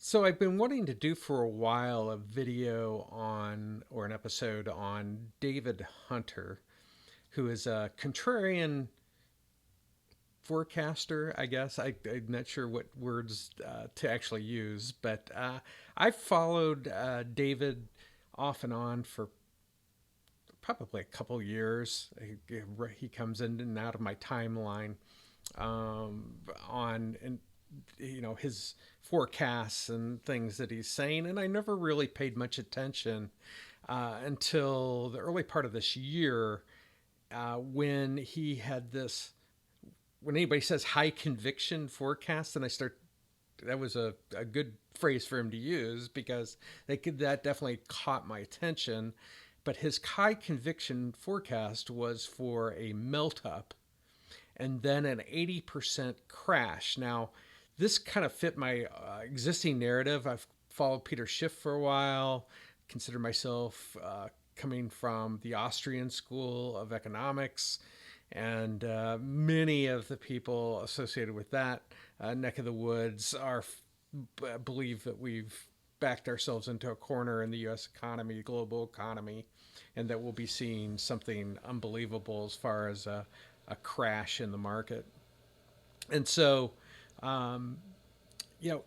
So I've been wanting to do for a while a video on or an episode on David Hunter, who is a contrarian forecaster, I guess. I'm not sure what words to actually use, but I've followed David off and on for probably a couple years. He comes in and out of my timeline on and his forecasts and things that he's saying, and I never really paid much attention until the early part of this year when he had this. When anybody says high conviction forecast, and I start that was a good phrase for him to use because that definitely caught my attention. But his high conviction forecast was for a melt up and then an 80% crash. Now, this kind of fit my existing narrative. I've followed Peter Schiff for a while, consider myself coming from the Austrian School of Economics, and many of the people associated with that neck of the woods believe that we've backed ourselves into a corner in the U.S. economy, global economy, and that we'll be seeing something unbelievable as far as a crash in the market. And so, um, you know,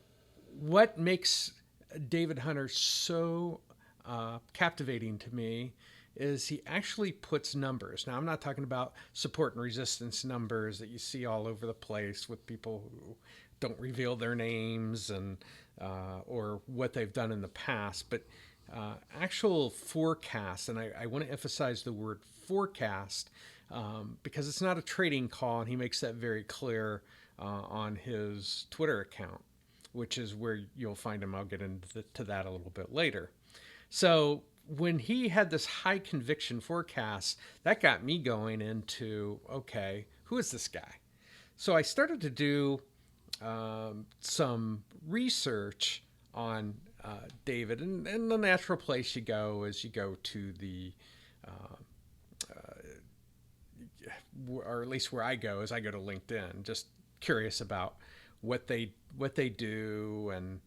what makes David Hunter so captivating to me is he actually puts numbers. Now, I'm not talking about support and resistance numbers that you see all over the place with people who don't reveal their names and or what they've done in the past, but actual forecasts. And I want to emphasize the word forecast because it's not a trading call, and he makes that very clear on his Twitter account, which is where you'll find him. I'll get into that a little bit later. So when he had this high conviction forecast, that got me going into, okay, who is this guy? So I started to do some research on David, and the natural place you go is you go to the or at least where I go is I go to LinkedIn, just curious about what they do and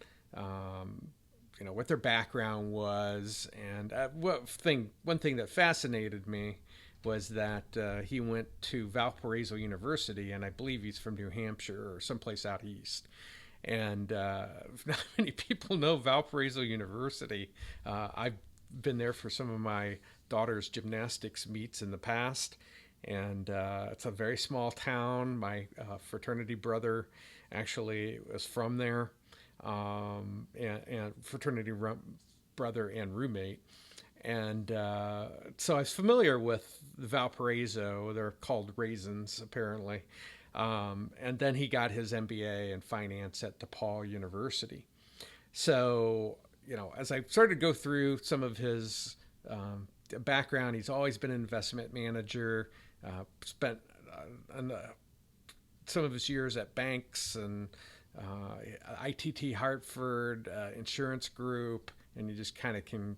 what their background was. And one thing that fascinated me was that he went to Valparaiso University, and I believe he's from New Hampshire or someplace out east. And not many people know Valparaiso University. I've been there for some of my daughter's gymnastics meets in the past, and it's a very small town. My fraternity brother actually was from there, and fraternity brother and roommate. And so I was familiar with the Valparaiso. They're called raisins, apparently. And then he got his MBA in finance at DePaul University. So, as I started to go through some of his background, he's always been an investment manager, spent some of his years at banks and ITT Hartford, Insurance Group, and you just kind of can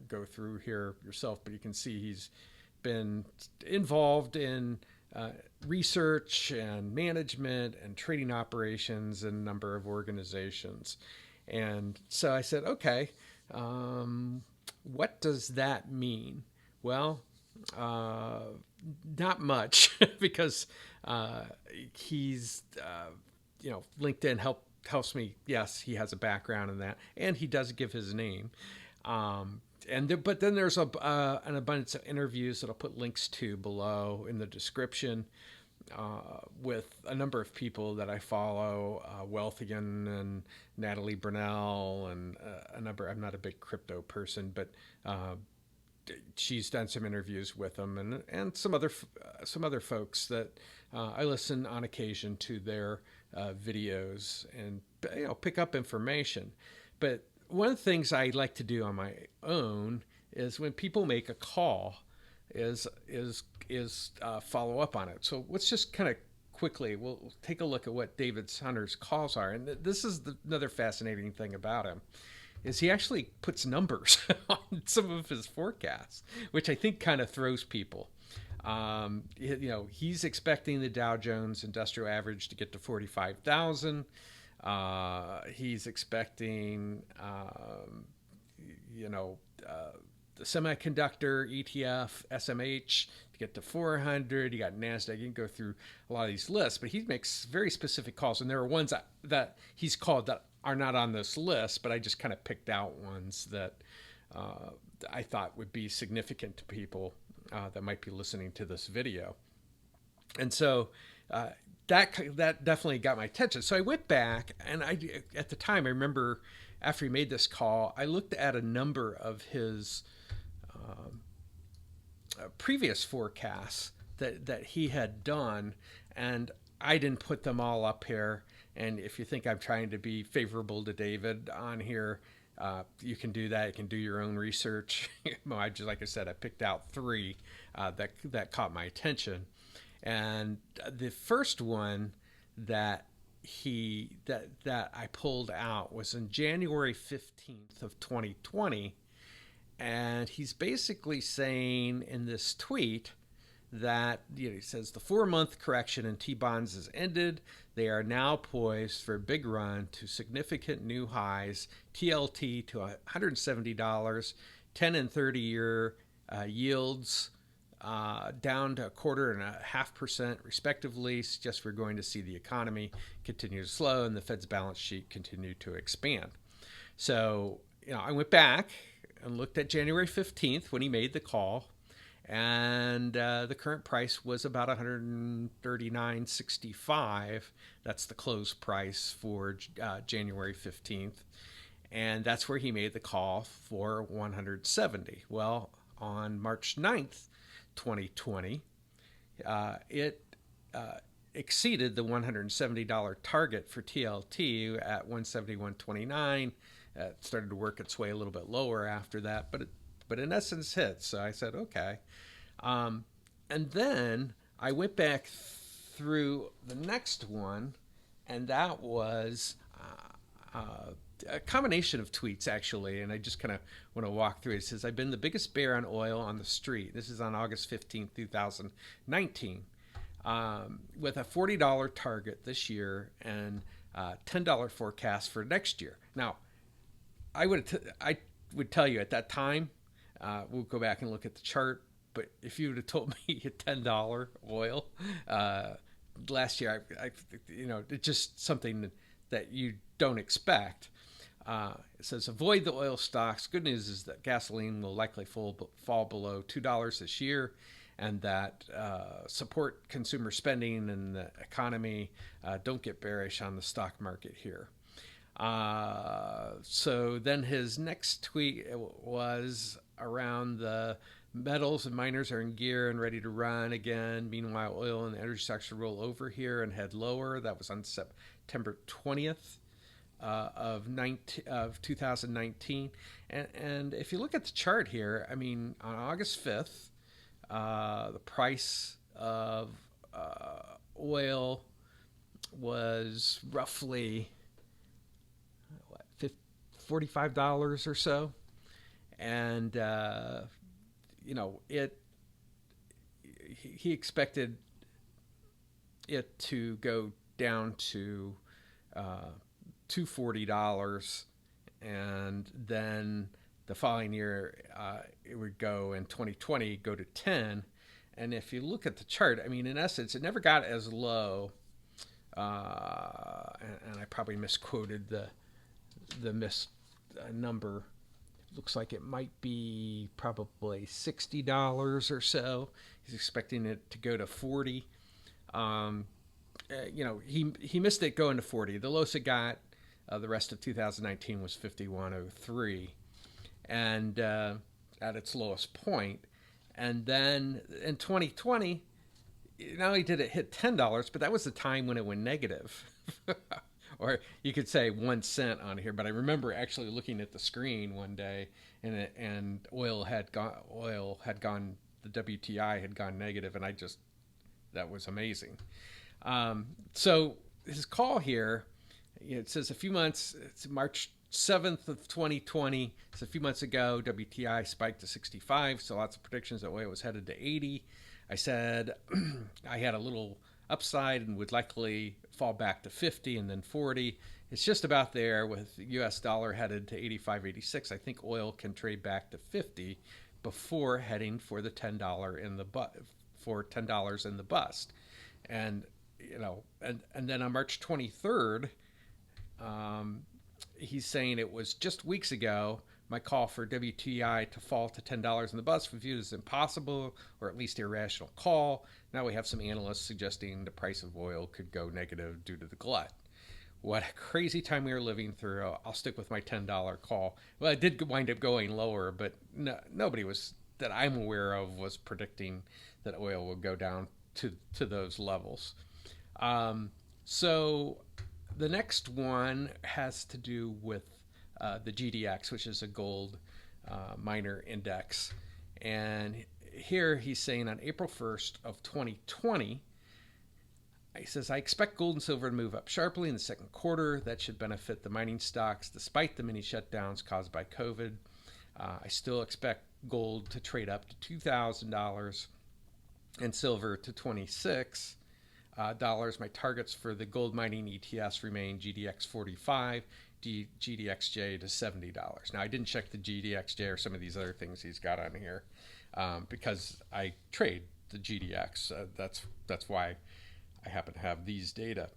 go through here yourself, but you can see he's been involved in research and management and trading operations in a number of organizations. And so I said, okay, what does that mean? Well, not much because he's, LinkedIn helps me. Yes, he has a background in that, and he does give his name. But then there's an abundance of interviews that I'll put links to below in the description with a number of people that I follow, Wealthian and Natalie Brunell, and a number. I'm not a big crypto person, but she's done some interviews with them, and some other folks that I listen on occasion to their videos and pick up information. But one of the things I like to do on my own is when people make a call is follow up on it. So let's just kind of quickly, we'll take a look at what David Hunter's calls are. And this is another fascinating thing about him is he actually puts numbers on some of his forecasts, which I think kind of throws people. He's expecting the Dow Jones Industrial Average to get to 45,000. He's expecting, the semiconductor ETF, SMH, to get to 400. You got NASDAQ. You can go through a lot of these lists, but he makes very specific calls. And there are ones that he's called that are not on this list, but I just kind of picked out ones that I thought would be significant to people that might be listening to this video. And so that definitely got my attention. So I went back, and at the time, I remember after he made this call, I looked at a number of his previous forecasts that he had done, and I didn't put them all up here. And if you think I'm trying to be favorable to David on here, you can do that. You can do your own research. Like I said, I picked out three that caught my attention. And the first one that I pulled out was in January 15th of 2020. And he's basically saying in this tweet that, he says the 4-month correction in T-bonds has ended. They are now poised for a big run to significant new highs. TLT to $170, 10 and 30-year yields down to 1.25% respectively. Suggests we're going to see the economy continue to slow and the Fed's balance sheet continue to expand. So, I went back and looked at January 15th when he made the call, and the current price was about $139.65. That's the close price for January 15th, and that's where he made the call for 170. Well, on March 9th, 2020, it exceeded the $170 target for TLT at 171.29. It started to work its way a little bit lower after that, but in essence hit. So I said, okay. And then I went back through the next one, and that was a combination of tweets, actually, and I just kind of want to walk through it. It says, I've been the biggest bear on oil on the street. This is on August 15th, 2019, with a $40 target this year and $10 forecast for next year. Now, I would tell you at that time, we'll go back and look at the chart, but if you would have told me a $10 oil last year, it's just something that you don't expect. It says, avoid the oil stocks. Good news is that gasoline will likely fall below $2 this year, and that support consumer spending and the economy. Don't get bearish on the stock market here. So then his next tweet was around the metals and miners are in gear and ready to run again. Meanwhile, oil and the energy stocks will roll over here and head lower. That was on September 20th of 2019. And if you look at the chart here, I mean, on August 5th, the price of oil was roughly $45 or so, and he expected it to go down to $240, and then the following year it would go in 2020 go to 10. And if you look at the chart, I mean, in essence, it never got as low, and I probably misquoted the number. It looks like it might be probably $60 or so. He's expecting it to go to 40. He missed it going to 40. The lowest it got the rest of 2019 was 51.03, and at its lowest point. And then in 2020, not only did it hit $10, but that was the time when it went negative. Or you could say 1 cent on here, but I remember actually looking at the screen one day, and oil had gone, the WTI had gone negative, and that was amazing. So his call here, it says it's March 7th of 2020. It's a few months ago, WTI spiked to 65. So lots of predictions that oil was headed to 80. I said I had a little upside and would likely fall back to 50 and then 40. It's just about there with the US dollar headed to 85, 86. I think oil can trade back to 50 before heading for the $10 in the for $10 in the bust. And and then on March 23rd, he's saying it was just weeks ago my call for WTI to fall to $10 in the bust was viewed as impossible or at least irrational call. Now we have some analysts suggesting the price of oil could go negative due to the glut. What a crazy time we are living through. I'll stick with my $10 call. Well, it did wind up going lower, but nobody was that I'm aware of was predicting that oil would go down to those levels. So the next one has to do with the GDX, which is a gold miner index. And here he's saying on April 1st of 2020, he says, I expect gold and silver to move up sharply in the second quarter. That should benefit the mining stocks despite the many shutdowns caused by COVID. I still expect gold to trade up to $2,000 and silver to $26. My targets for the gold mining ETFs remain GDX 45, GDXJ to $70. Now, I didn't check the GDXJ or some of these other things he's got on here because I trade the GDX. That's why I happen to have these data.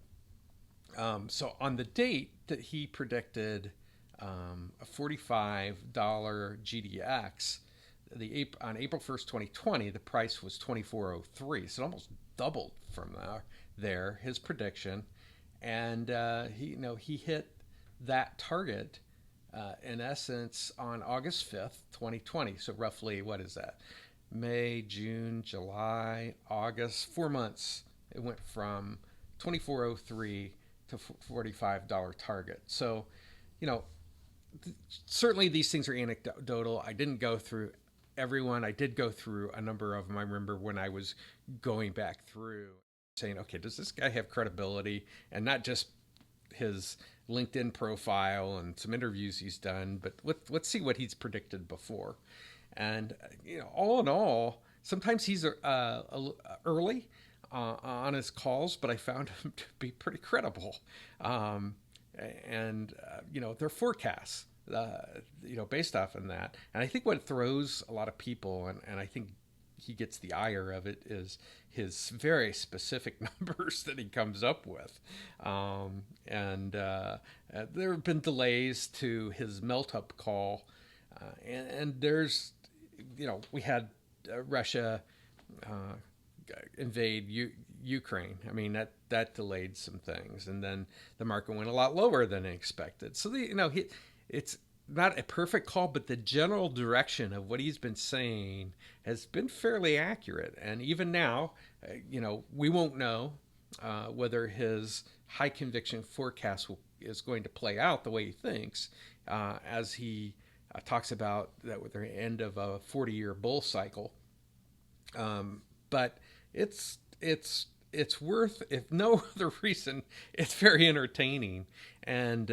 So on the date that he predicted a $45 GDX, on April 1st, 2020, the price was $24.03. So it almost doubled from there his prediction. And he hit that target in essence on August 5th, 2020. So roughly, what is that? May, June, July, August, 4 months. It went from $24.03 to $45 target. So, certainly these things are anecdotal. I didn't go through everyone. I did go through a number of them. I remember when I was going back through saying, okay, does this guy have credibility? And not just his LinkedIn profile and some interviews he's done, but let's see what he's predicted before. And, all in all, sometimes he's early on his calls, but I found him to be pretty credible. Their forecasts, based off of that. And I think what throws a lot of people, and I think he gets the ire of it, is his very specific numbers that he comes up with. There have been delays to his melt-up call. And there's, we had Russia invade Ukraine. I mean, that delayed some things, and then the market went a lot lower than expected. So it's not a perfect call, but the general direction of what he's been saying has been fairly accurate. And even now, we won't know whether his high conviction forecast is going to play out the way he thinks, as he talks about that with the end of a 40-year bull cycle. But it's worth, if no other reason, it's very entertaining. And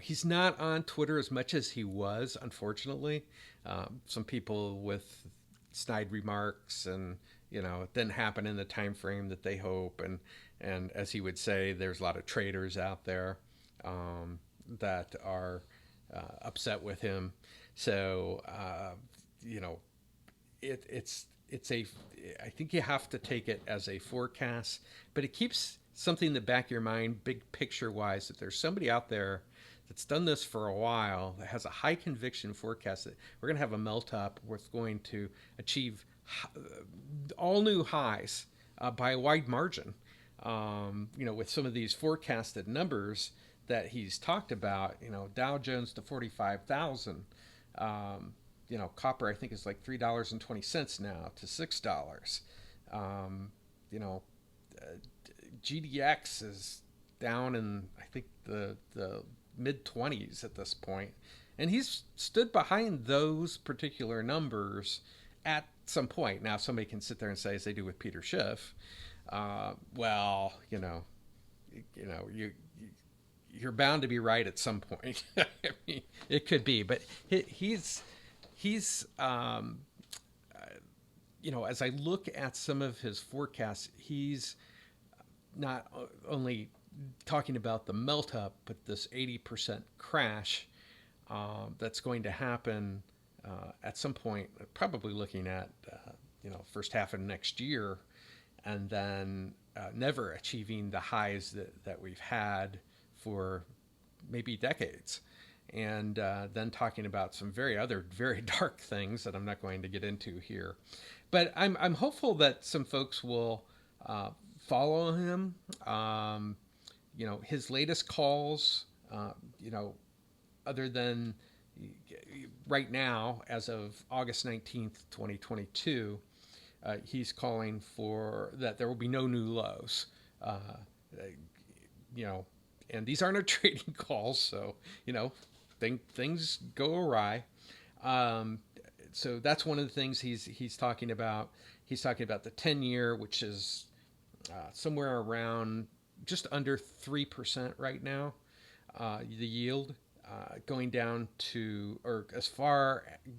he's not on Twitter as much as he was, unfortunately. Some people with snide remarks, and it didn't happen in the time frame that they hope. And as he would say, there's a lot of traders out there that are upset with him. So I think you have to take it as a forecast, but it keeps something in the back of your mind, big picture wise, that there's somebody out there that's done this for a while, that has a high conviction forecast that we're going to have a melt up, we're going to achieve all new highs by a wide margin. With some of these forecasted numbers that he's talked about, Dow Jones to 45,000. Copper, I think, is like $3.20 now to $6. GDX is down in, I think, the mid 20s at this point. And he's stood behind those particular numbers at some point. Now, somebody can sit there and say, as they do with Peter Schiff, you're bound to be right at some point. I mean, it could be, but he's as I look at some of his forecasts, he's not only talking about the melt up, but this 80% crash that's going to happen at some point, probably looking at first half of next year, and then never achieving the highs that we've had for maybe decades. And then talking about some very dark things that I'm not going to get into here. But I'm hopeful that some folks will follow him. His latest calls, other than right now, as of August 19th, 2022, he's calling for that there will be no new lows. And these aren't a trading calls, so things go awry. So that's one of the things he's talking about. He's talking about the 10-year, which is somewhere around just under 3% right now, the yield. Going down to, or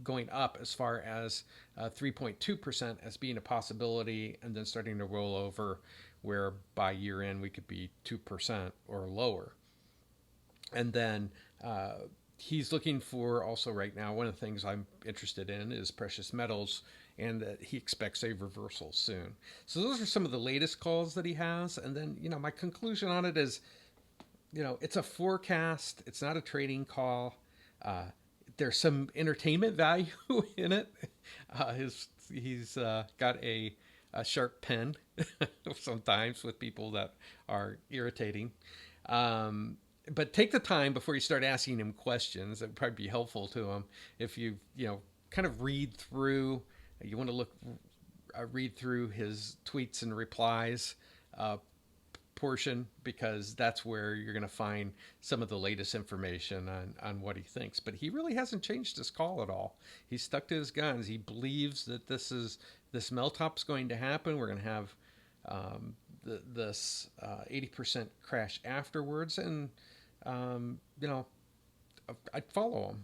going up as far as 3.2% as being a possibility, and then starting to roll over where by year end we could be 2% or lower. And then he's looking for also right now, one of the things I'm interested in is precious metals, and that he expects a reversal soon. So those are some of the latest calls that he has. And then, my conclusion on it is, it's a forecast. It's not a trading call. There's some entertainment value in it. He's got a sharp pen sometimes with people that are irritating. But take the time before you start asking him questions. That would probably be helpful to him. If you kind of read through, you want to read through his tweets and replies portion, because that's where you're going to find some of the latest information on what he thinks. But he really hasn't changed his call at all. He's stuck to his guns. He believes that this melt-up's going to happen. We're going to have this 80% crash afterwards. And, I'd follow him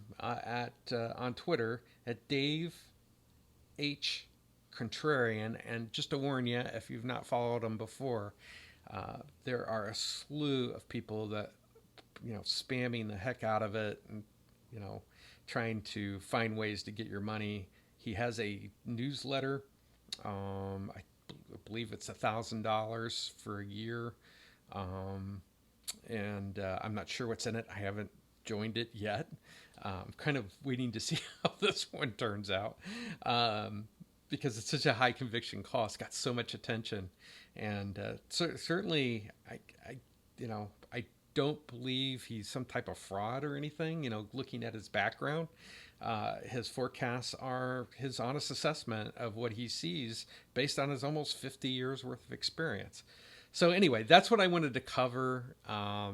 on Twitter at Davehcontrarian. And just to warn you, if you've not followed him before, there are a slew of people that, spamming the heck out of it and, trying to find ways to get your money. He has a newsletter. I believe it's $1,000 for a year. And I'm not sure what's in it. I haven't joined it yet. I'm kind of waiting to see how this one turns out. Because it's such a high conviction call. It's got so much attention. And certainly, I don't believe he's some type of fraud or anything. Looking at his background, his forecasts are his honest assessment of what he sees based on his almost 50 years worth of experience. So anyway, that's what I wanted to cover. I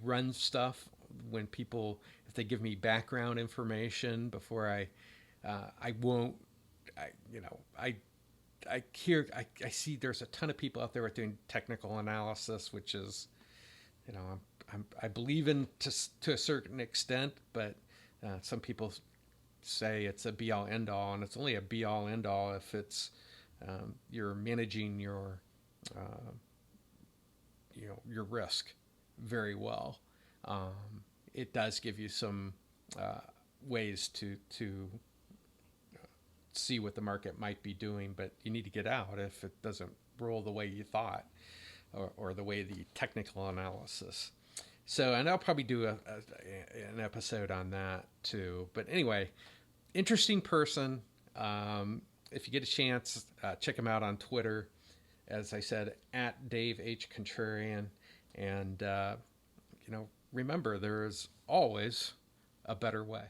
run stuff when people, if they give me background information before I see there's a ton of people out there doing technical analysis, which is, I believe in to a certain extent, but some people say it's a be all end all, and it's only a be all end all if it's you're managing your risk very well. It does give you some ways to see what the market might be doing, but you need to get out if it doesn't roll the way you thought, or the way the technical analysis. So, and I'll probably do an episode on that too. But anyway, interesting person. If you get a chance, check him out on Twitter. As I said, at Davehcontrarian. And, remember, there is always a better way.